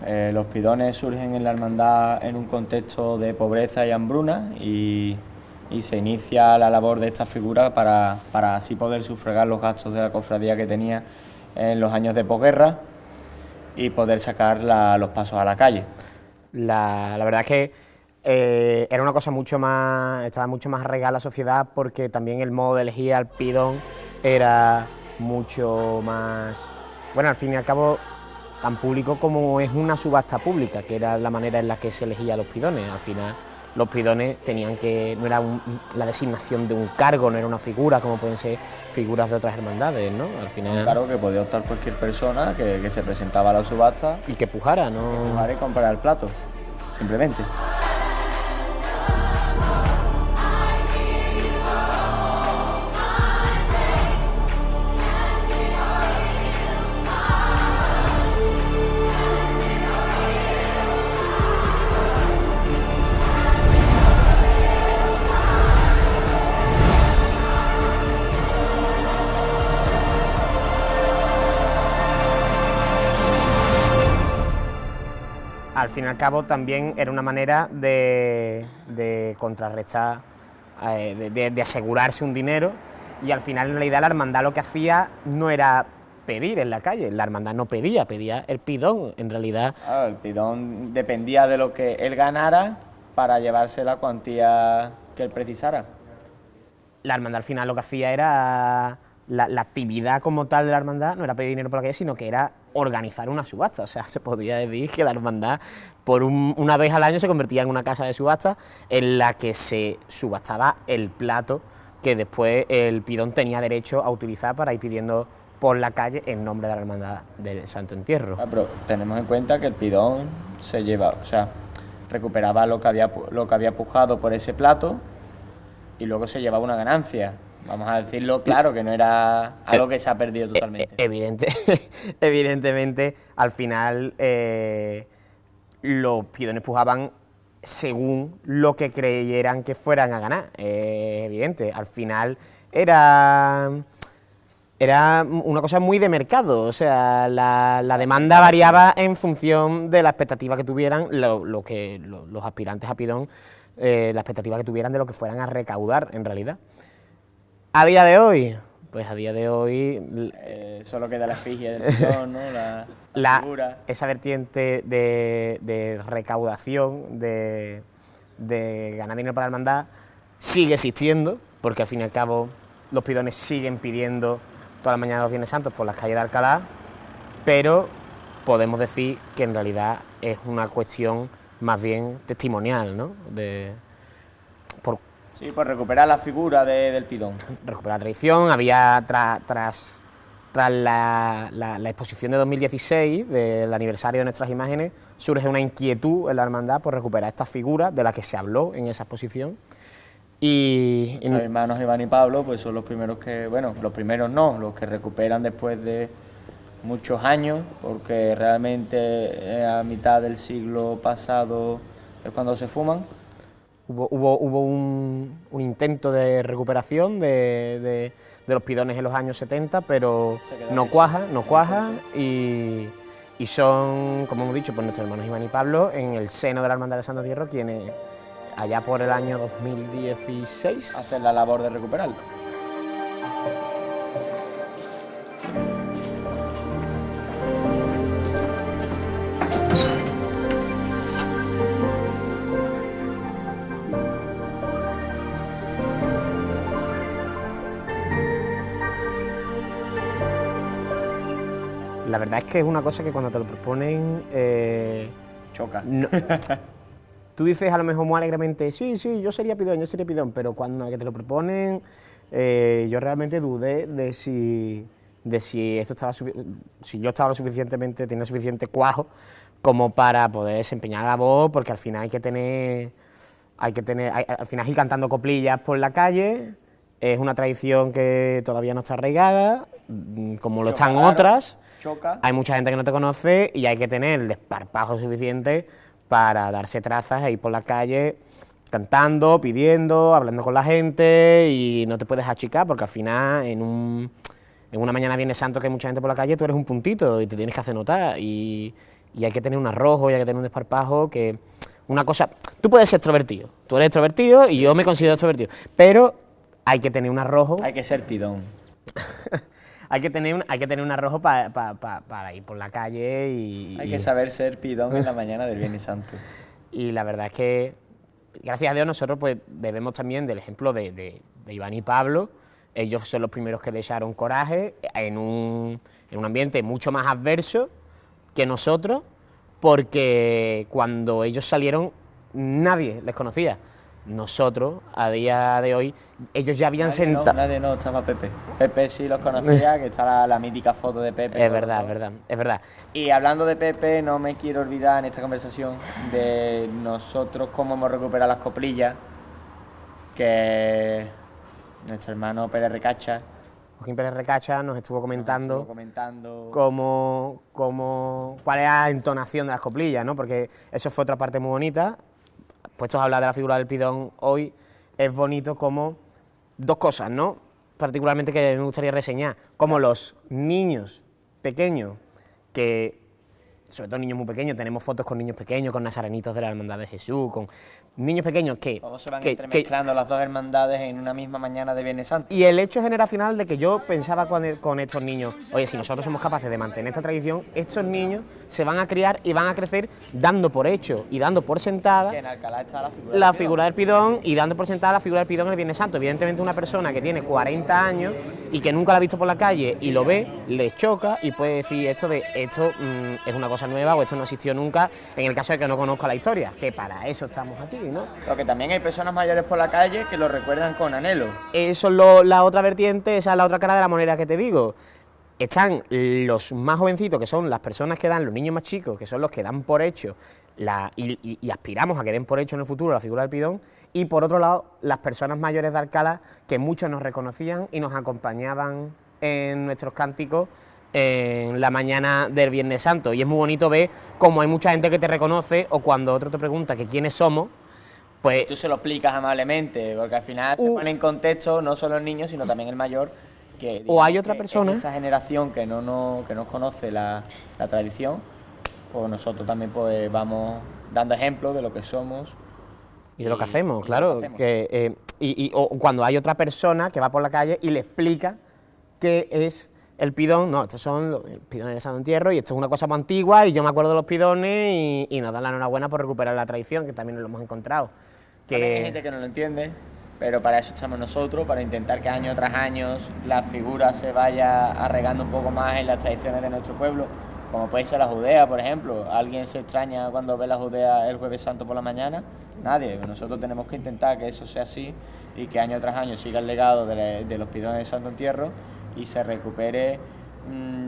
Los pidones surgen en la hermandad en un contexto de pobreza y hambruna y se inicia la labor de esta figura para así poder sufragar los gastos de la cofradía que tenía en los años de posguerra y poder sacar los pasos a la calle. La verdad es que era una cosa estaba mucho más arraigada a la sociedad, porque también el modo de elegir al pidón era mucho más, bueno, al fin y al cabo, tan público como es una subasta pública, que era la manera en la que se elegía a los pidones. Al final, los pidones tenían que, no era la designación de un cargo, no era una figura como pueden ser figuras de otras hermandades, ¿no? Al final, claro que podía optar cualquier persona que se presentaba a la subasta y que pujara, ¿no? Que pujara y comprar el plato, simplemente. Al fin y al cabo también era una manera de contrarrestar, de asegurarse un dinero, y al final en realidad la hermandad lo que hacía no era pedir en la calle, la hermandad no pedía, pedía el pidón, en realidad. Claro, el pidón dependía de lo que él ganara para llevarse la cuantía que él precisara. La hermandad al final lo que hacía era, la actividad como tal de la hermandad no era pedir dinero por la calle, sino que era organizar una subasta. O sea, se podría decir que la hermandad una vez al año se convertía en una casa de subasta en la que se subastaba el plato que después el pidón tenía derecho a utilizar para ir pidiendo por la calle en nombre de la hermandad del Santo Entierro. Pero tenemos en cuenta que el pidón se lleva, o sea, recuperaba lo que había pujado por ese plato y luego se llevaba una ganancia. Vamos a decirlo claro, que no era algo que se ha perdido totalmente. Evidentemente, al final los pidones pujaban según lo que creyeran que fueran a ganar. Evidente, al final era una cosa muy de mercado, o sea, la demanda variaba en función de la expectativa que tuvieran los aspirantes a pidón, la expectativa que tuvieran de lo que fueran a recaudar en realidad. A día de hoy, pues a día de hoy solo queda la efigie del pidón, ¿no? La figura. Esa vertiente de recaudación, de ganar dinero para la hermandad, sigue existiendo, porque al fin y al cabo los pidones siguen pidiendo todas las mañanas los Viernes Santos por las calles de Alcalá, pero podemos decir que en realidad es una cuestión más bien testimonial, ¿no? Sí, por recuperar la figura del pidón. Recuperar la tradición. Había, tras la exposición de 2016, del aniversario de nuestras imágenes, surge una inquietud en la hermandad por recuperar esta figura de la que se habló en esa exposición. Y los hermanos Iván y Pablo pues son los primeros que, bueno, los primeros no, los que recuperan después de muchos años, porque realmente a mitad del siglo pasado es cuando se fuman. Hubo un intento de recuperación de los pidones en los años 70, pero no cuaja y son, como hemos dicho, pues nuestros hermanos Iván y Pablo, en el seno de la Hermandad del Santo Entierro, quienes allá por el año 2016 hacen la labor de recuperarlo. La verdad es que es una cosa que cuando te lo proponen choca. No, tú dices a lo mejor muy alegremente, sí, yo sería pidón, pero cuando que te lo proponen, yo realmente dudé de si esto estaba si yo estaba tenía suficiente cuajo como para poder desempeñar la voz, porque al final al final ir cantando coplillas por la calle. Es una tradición que todavía no está arraigada, como lo están otras. Hay mucha gente que no te conoce y hay que tener el desparpajo suficiente para darse trazas e ir por la calle cantando, pidiendo, hablando con la gente, y no te puedes achicar porque al final en una mañana Viernes Santo que hay mucha gente por la calle, tú eres un puntito y te tienes que hacer notar, y y hay que tener un arrojo y hay que tener un desparpajo que... Una cosa, tú puedes ser extrovertido, tú eres extrovertido y yo me considero extrovertido, pero hay que tener un arrojo. Hay que ser pidón. hay que tener un arrojo para ir por la calle y... Hay que saber ser pidón en la mañana del Viernes Santo. Y la verdad es que, gracias a Dios, nosotros pues bebemos también del ejemplo de Iván y Pablo. Ellos son los primeros que le echaron coraje en un ambiente mucho más adverso que nosotros, porque cuando ellos salieron nadie les conocía. Nosotros, a día de hoy, ellos ya habían sentado... Nadie no, estaba Pepe. Pepe sí los conocía, que está la mítica foto de Pepe. Es verdad, es verdad, es verdad. Y hablando de Pepe, no me quiero olvidar en esta conversación de nosotros cómo hemos recuperado las coplillas, que nuestro hermano Pérez Recacha Joaquín Pérez Recacha nos estuvo comentando cuál era la entonación de las coplillas, ¿no? Porque eso fue otra parte muy bonita. Puestos a hablar de la figura del pidón hoy, es bonito como dos cosas, ¿no? Particularmente que me gustaría reseñar, como los niños pequeños, que sobre todo niños muy pequeños, tenemos fotos con niños pequeños, con nazarenitos de la Hermandad de Jesús, con niños pequeños que... Cómo se van entremezclando las dos hermandades en una misma mañana de Viernes Santo. Y el hecho generacional de que yo pensaba con estos niños, oye, si nosotros somos capaces de mantener esta tradición, estos niños se van a criar y van a crecer dando por hecho y dando por sentada que en Alcalá está la figura del pidón y dando por sentada la figura del pidón en el Viernes Santo. Evidentemente una persona que tiene 40 años y que nunca la ha visto por la calle y lo ve, le choca y puede decir esto es una cosa nueva o esto no existió nunca, en el caso de que no conozca la historia, que para eso estamos aquí, ¿no? Lo que también hay personas mayores por la calle que lo recuerdan con anhelo. Eso es la otra vertiente, esa es la otra cara de la moneda que te digo. Están los más jovencitos, que son las personas que dan, los niños más chicos, que son los que dan por hecho y aspiramos a que den por hecho en el futuro la figura del pidón, y por otro lado, las personas mayores de Alcalá, que muchos nos reconocían y nos acompañaban en nuestros cánticos en la mañana del Viernes Santo. Y es muy bonito ver cómo hay mucha gente que te reconoce, o cuando otro te pregunta que quiénes somos, pues... Tú se lo explicas amablemente, porque al final se pone en contexto no solo el niño, sino también el mayor, que... O hay otra persona... esa generación que no conoce la tradición, pues nosotros también pues vamos dando ejemplos de lo que somos. Y de lo que hacemos, claro. O cuando hay otra persona que va por la calle y le explica qué es el pidón. No, estos son los pidones de Santo Entierro y esto es una cosa muy antigua y yo me acuerdo de los pidones y nos dan la enhorabuena por recuperar la tradición, que también lo hemos encontrado. Hay gente que no lo entiende, pero para eso estamos nosotros, para intentar que año tras año la figura se vaya arraigando un poco más en las tradiciones de nuestro pueblo, como puede ser la Judea, por ejemplo. ¿Alguien se extraña cuando ve la Judea el Jueves Santo por la mañana? Nadie. Nosotros tenemos que intentar que eso sea así y que año tras año siga el legado de los pidones de Santo Entierro y se recupere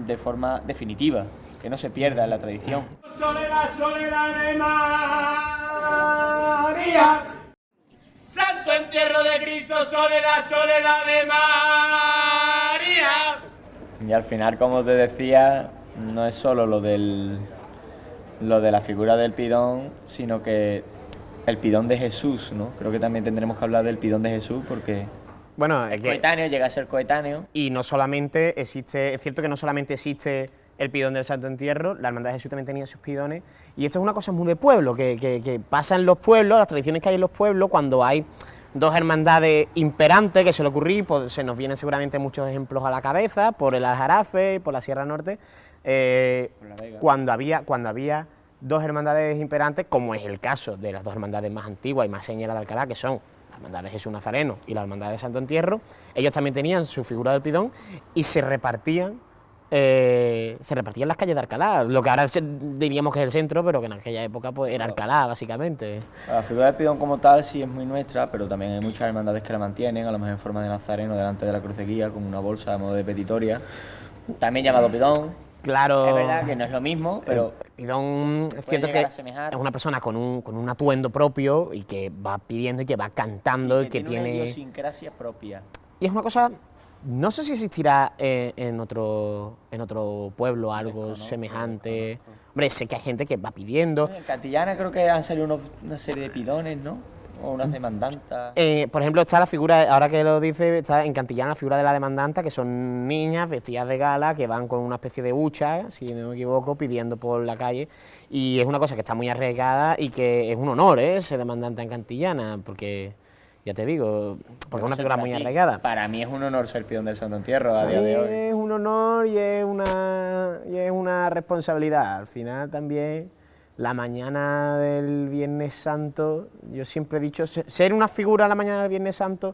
de forma definitiva, que no se pierda la tradición. Soledad, soledad de María. Santo Entierro de Cristo, soledad, soledad de María. Y al final, como te decía, no es solo lo de la figura del pidón, sino que el pidón de Jesús, ¿no? Creo que también tendremos que hablar del pidón de Jesús porque... Bueno, es que... coetáneo, llega a ser coetáneo. Y no solamente existe, es cierto que no solamente existe el pidón del Santo Entierro, la Hermandad de Jesús también tenía sus pidones, y esto es una cosa muy de pueblo, que pasa en los pueblos, las tradiciones que hay en los pueblos, cuando hay dos hermandades imperantes que suele ocurrir, pues se nos vienen seguramente muchos ejemplos a la cabeza, por el Aljarafe, por la Sierra Norte, cuando había dos hermandades imperantes, como es el caso de las dos hermandades más antiguas y más señeras de Alcalá, que son la Hermandad de Jesús Nazareno y la Hermandad de Santo Entierro. Ellos también tenían su figura del pidón y se repartían las calles de Alcalá, lo que ahora diríamos que es el centro, pero que en aquella época pues era Alcalá, básicamente. La figura del pidón como tal sí es muy nuestra, pero también hay muchas hermandades que la mantienen, a lo mejor en forma de nazareno delante de la cruz de guía, con una bolsa a modo de petitoria, también llamado pidón. Claro. Es verdad que no es lo mismo, pero... El pidón, es cierto que es una persona con un atuendo propio y que va pidiendo y que va cantando y que tiene una idiosincrasia propia. Y es una cosa... No sé si existirá en otro pueblo algo semejante. Hombre, sé que hay gente que va pidiendo. En Cantillana creo que han salido una serie de pidones, ¿no? o unas demandantas. Por ejemplo, está la figura, ahora que lo dice, está en Cantillana la figura de la demandanta, que son niñas vestidas de gala que van con una especie de hucha, si no me equivoco, pidiendo por la calle. Y es una cosa que está muy arriesgada y que es un honor, ser demandanta en Cantillana, porque, ya te digo, porque es una figura muy arriesgada. Para mí es un honor ser peón del Santo Entierro a día de hoy. Es un honor y es una responsabilidad. Al final también, la mañana del Viernes Santo, yo siempre he dicho, ser una figura la mañana del Viernes Santo,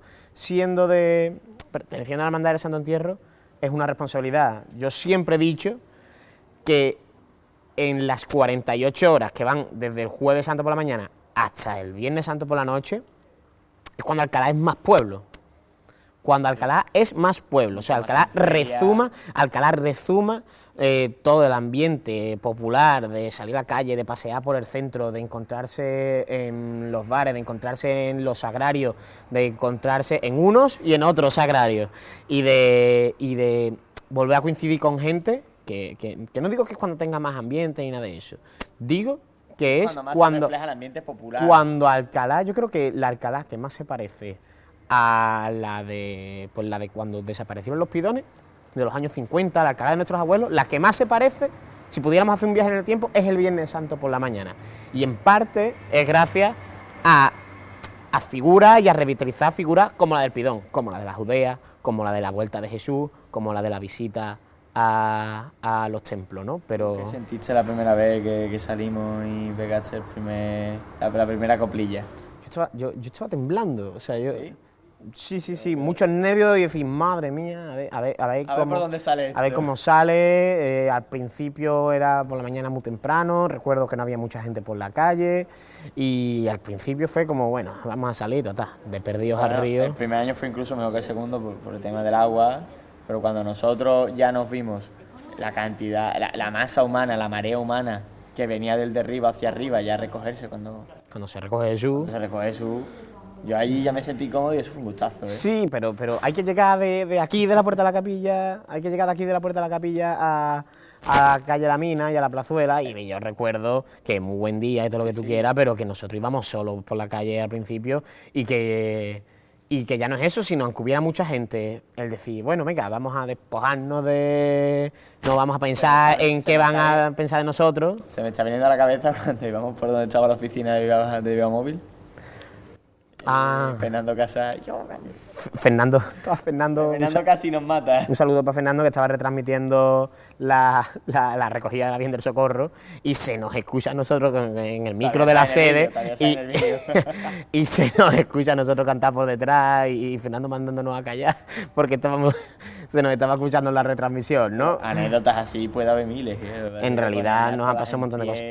perteneciendo a la Hermandad del Santo Entierro, es una responsabilidad. Yo siempre he dicho que en las 48 horas que van desde el Jueves Santo por la mañana hasta el Viernes Santo por la noche, es cuando Alcalá es más pueblo. Cuando Alcalá es más pueblo, o sea, Alcalá rezuma todo el ambiente popular, de salir a la calle, de pasear por el centro, de encontrarse en los bares, de encontrarse en los agrarios, de encontrarse en unos y en otros agrarios, y de volver a coincidir con gente que no digo que es cuando tenga más ambiente ni nada de eso, digo que es cuando refleja el ambiente popular. Cuando Alcalá, yo creo que la Alcalá que más se parece a la de cuando desaparecieron los pidones, de los años 50, la Alcalá de nuestros abuelos, la que más se parece, si pudiéramos hacer un viaje en el tiempo, es el Viernes Santo por la mañana. Y en parte es gracias a figuras y a revitalizar figuras como la del pidón, como la de la Judea, como la de la Vuelta de Jesús, como la de la visita a los templos, ¿no? Pero ¿Qué sentiste la primera vez que salimos y pegaste la primera coplilla? yo estaba temblando, o sea, ¿Sí? Sí, muchos nervios y decir, madre mía, a ver por dónde sale esto. A ver cómo sale. Al principio era por la mañana muy temprano, recuerdo que no había mucha gente por la calle y al principio fue como, bueno, vamos a salir, de perdidos al río. El primer año fue incluso mejor que el segundo por el tema del agua, pero cuando nosotros ya nos vimos la cantidad, la masa humana, la marea humana que venía del derribo hacia arriba ya a recogerse cuando se recoge Jesús. Yo allí ya me sentí cómodo y eso fue un gustazo. Sí, pero hay que llegar de aquí, de la Puerta de la Capilla, a la calle La Mina y a la Plazuela, y yo recuerdo que muy buen día y todo lo que tú quieras, pero que nosotros íbamos solos por la calle al principio y que ya no es eso, sino aunque hubiera mucha gente, el decir, bueno, venga, vamos a despojarnos no vamos a pensar en qué van a pensar de nosotros. Se me está viniendo a la cabeza cuando íbamos por donde estaba la oficina de Viva Móvil. Fernando Casas. Fernando casi nos mata. Un saludo para Fernando, que estaba retransmitiendo la recogida de la Virgen del Socorro y se nos escucha a nosotros en el micro de la sede y se nos escucha a nosotros cantar por detrás y Fernando mandándonos a callar porque se nos estaba escuchando en la retransmisión, ¿no? Anécdotas así puede haber miles. En realidad nos ha pasado un montón de cosas.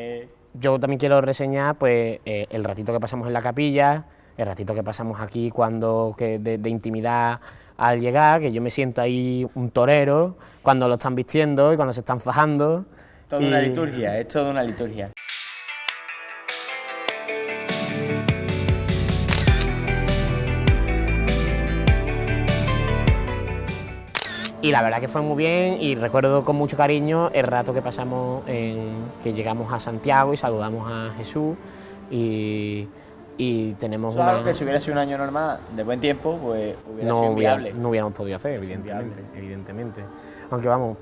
Yo también quiero reseñar pues el ratito que pasamos en la capilla, el ratito que pasamos aquí de intimidad al llegar, que yo me siento ahí un torero cuando lo están vistiendo y cuando se están fajando. Toda una liturgia, es toda una liturgia. Y la verdad que fue muy bien y recuerdo con mucho cariño el rato que pasamos que llegamos a Santiago y saludamos a Jesús y tenemos claro que si hubiera sido un año normal, de buen tiempo, pues hubiera sido inviable. No hubiéramos podido hacer, evidentemente. Aunque vamos,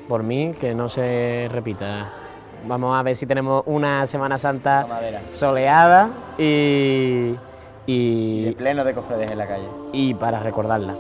por mí, que no se repita. Vamos a ver si tenemos una Semana Santa soleada y de pleno de cofrades en la calle. Y para recordarla.